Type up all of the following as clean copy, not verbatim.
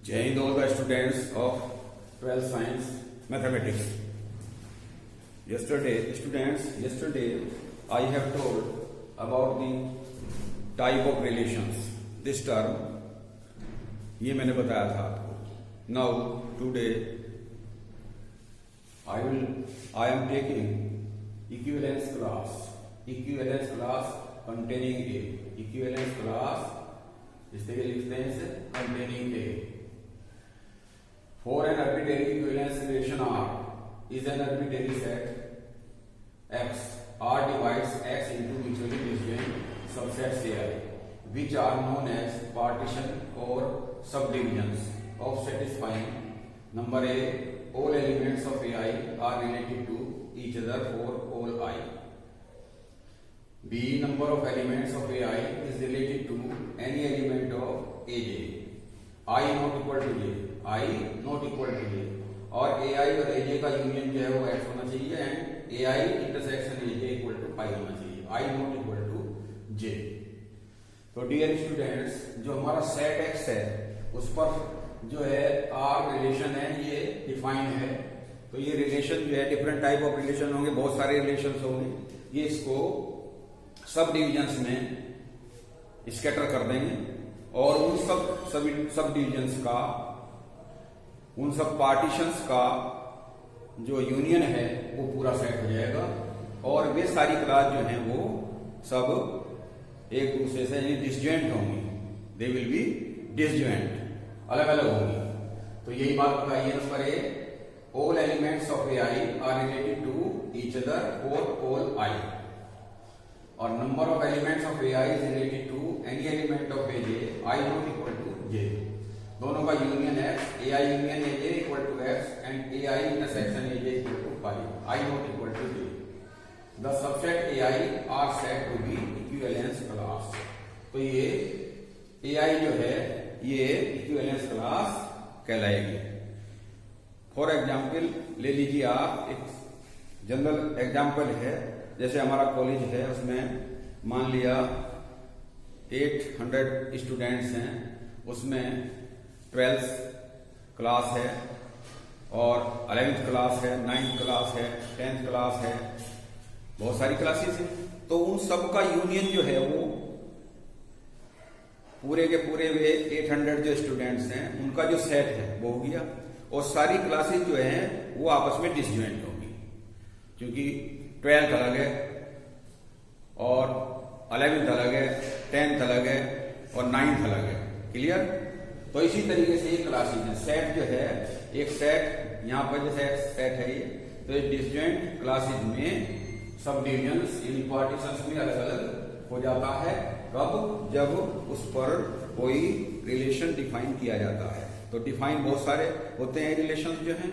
Jai Hind all the students of 12th Science Mathematics. Yesterday I have told about the type of relations. This term ये मैंने बताया था आपको. Now today I am taking equivalence class containing A. Equivalence class इस तरह लिखते हैं इसे containing A. For an arbitrary equivalence relation R is an arbitrary set X. R divides X into mutually disjoint subsets AI, which are known as partition or subdivisions of satisfying number A. All elements of AI are related to each other for all I. B. Number of elements of AI is related to any element of AJ. I not equal to J. I not equal to J. और AI और AJ का union जो है वो X होना चाहिए and AI intersection AJ equal to pi होना चाहिए. I not equal to J. तो डियर स्टूडेंट्स, जो हमारा सेट X है उस पर जो है R रिलेशन है ये डिफाइन है. तो ये रिलेशन जो है डिफरेंट टाइप ऑफ रिलेशन होंगे, बहुत सारे रिलेशन होंगे. ये इसको सब डिविजन्स में स्कैटर कर देंगे और उन सब डिविजन्स का, उन सब पार्टीशंस का जो यूनियन है वो पूरा सेट हो जाएगा और वे सारी क्लास जो हैं वो सब एक दूसरे से डिसजॉइंट होंगी. दे विल बी डिसजॉइंट, अलग अलग होंगी. तो यही बात बताइए number A. All elements of A I are related to each other और ऑल आई. और number of elements of A I is related to any element of A J. I not equal to J. दोनों का union X, A I union A J equal to X and A I intersection A J equal to pi. I not equal to J. The subset A I are set to be equivalence class. तो ये A I जो है ये equivalence class कहलाएगी. For example ले लीजिए आप, एक जनरल एग्जाम्पल है. जैसे हमारा कॉलेज है उसमें मान लिया 800 स्टूडेंट्स हैं, उसमें 12th क्लास है और 11th क्लास है, 9th क्लास है, 10th क्लास है, बहुत सारी क्लासेस हैं. तो उन सब का यूनियन जो है वो पूरे के पूरे वे 800 जो स्टूडेंट्स हैं उनका जो सेट है वो हो गया. और सारी क्लासेस जो हैं वो आपस में डिसजॉइंट होगी क्योंकि 12th अलग है और 11th अलग है, 10th अलग है और 9th अलग है. क्लियर? तो इसी तरीके से ये क्लासेस हैं. सेट जो है एक सेट यहाँ पर जो सेट है ये, तो ये डिसजॉइंट क्लासेस में सब डिविजन्स यानी पार्टीशंस में अलग अलग हो जाता है. कब? जब उस पर कोई रिलेशन डिफाइन किया जाता है. तो डिफाइन बहुत सारे होते हैं रिलेशन जो हैं.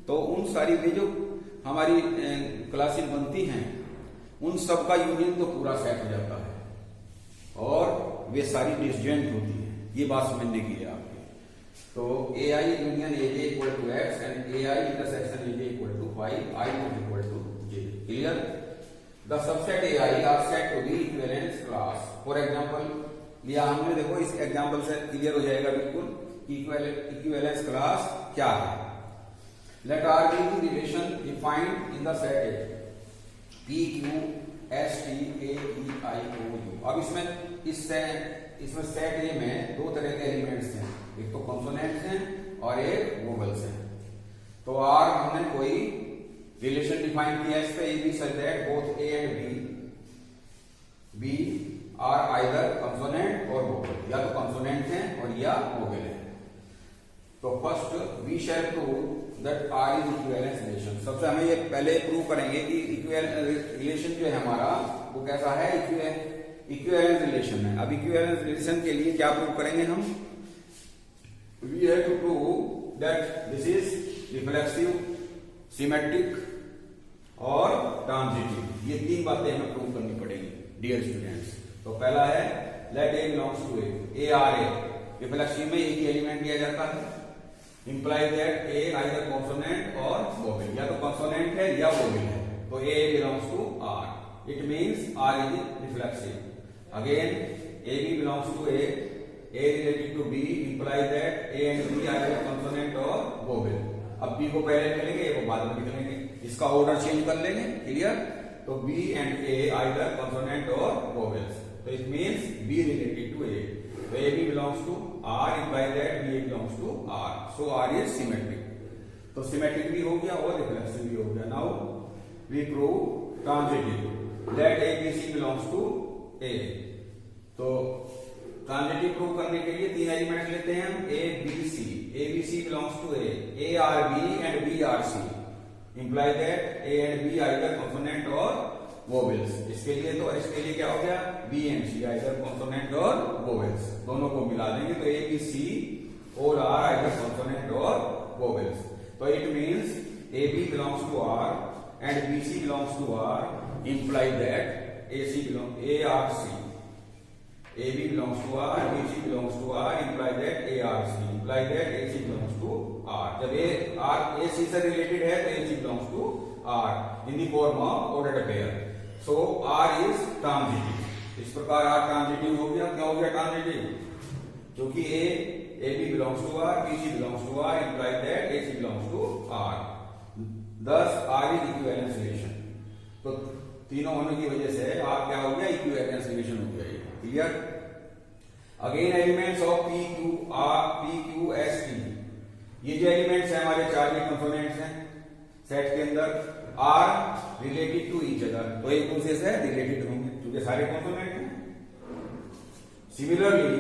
तो उन सारी भी जो हमारी क्लासेस बनती हैं उन सब का यूनियन तो पूरा सेट हो जाता है और वे सारी डिसजॉइंट होती हैं. ये बात समझने की है आपकी. तो A I union A J equal to X and A I intersection A J equal to Y. I not equal to J. Clear? The subset A I are set to be equivalence class. For example लिया हमने, देखो इस example से clear हो जाएगा बिल्कुल equivalence class क्या है. Let R be the relation defined in the set A. P Q S T A E I O U. अब इसमें सेट ए में दो तरह के एलिमेंट्स हैं, एक तो कॉन्सोनेंट्स हैं और एक वोवेल्स हैं. तो R हमने कोई रिलेशन डिफाइन किया इस पे, A B such that both A and B are either consonant और वोवेल. या तो कॉन्सोनेंट हैं और या वोवेल हैं. तो first we shall prove that R is equivalence relation. सबसे हमें ये पहले प्रूव करेंगे कि रिलेशन जो है हमारा वो कैसा है, इक्विवेलेंस रिलेशन है. अब इक्विवेलेंस रिलेशन के लिए क्या प्रूव करेंगे हम? We have to prove that this is reflexive, symmetric और ट्रांजिटिव. ये तीन बातें हमें प्रूव करनी पड़ेगी डियर स्टूडेंट्स. तो पहला है let A belongs to A R A. Reflexive में एक ही एलिमेंट दिया जाता है. Imply that A either consonant or vowel. या तो consonant है या vowel है. तो A belongs to R. It means R is reflexive. Again, AB belongs to A. A related to B implies that A and B are a consonant or vowel. अब B को पहले लिखेंगे, A को बाद में लिखेंगे, इसका ऑर्डर चेंज कर लेंगे, क्लियर? तो B and A either consonant or vowels. So it means B related to A. So AB belongs to R implies that BA belongs to R. So R is symmetric. तो symmetric भी हो गया और reflexive भी हो गया. Now we prove transitive that ABC belongs to A. तो transitive prove करने के लिए तीन एलिमेंट्स लेते हैं हम A B C. A B C belongs to A R B and B R C. Imply that A and B either consonant or vowels. इसके लिए क्या हो गया, B and C either consonant or vowels. दोनों को मिला देंगे तो ए बी सी और are either consonant or vowels. तो it means A B belongs to R and B C belongs to R. Imply that A R C. AB belongs to R, BC belongs to R, imply that ARC, imply that AC belongs to R. जब AC से related है तो AC belongs to R in the form of ordered pair. So R is transitive. इस प्रकार R transitive हो गया. क्या हो गया transitive? क्योंकि AB belongs to R, BC belongs to R, imply that AC belongs to R. Thus R is equivalence relation. तो तीनों होने की वजह से R क्या हो गया, इक्विवेलेंस रिलेशन हो गया. Clear? Again elements of P Q S T. ये जो एलिमेंट्स हैं हमारे चार ये कंपोनेंट्स हैं सेट के अंदर, are related to each other. तो एक दूसरे से रिलेटेड होंगे क्योंकि सारे कंपोनेंट हैं. Similarly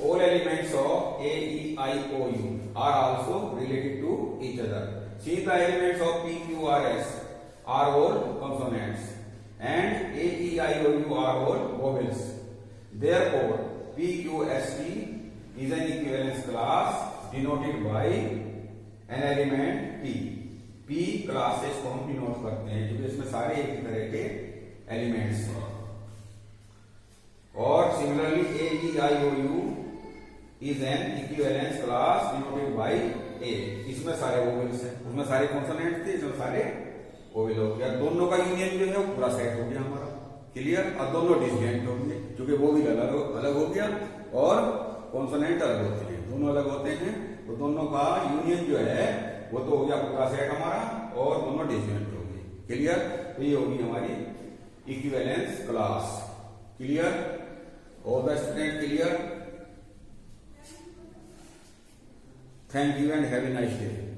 all elements of A E I O U are also related to each other. See the elements of P Q R S are all components and A, E, I, O, U are all vowels. Therefore, P, Q, S, T is an equivalence class denoted by an element P. P classes को हम denote करते हैं क्योंकि इसमें सारे एक ही तरह के एलिमेंट्स हैं. और similarly A, E, I, O, U is an equivalence class denoted by A. इसमें सारे vowels हैं, उसमें सारे कॉन्सोनेंट्स थे, इसमें सारे वोवेल हो गया. दोनों का यूनियन जो है वो पूरा सेट हो गया हमारा. क्लियर? और दोनों डिस्जॉइंट होंगे क्योंकि वो भी अलग हो गया और कॉन्सोनेंट अलग होते हैं, दोनों अलग होते हैं. तो दोनों का यूनियन जो है वो तो हो गया पूरा सेट हमारा और दोनों डिस्जॉइंट हो गए. क्लियर? तो ये होगी हमारी equivalence class. Clear? All the student clear? Thank you and have a nice day.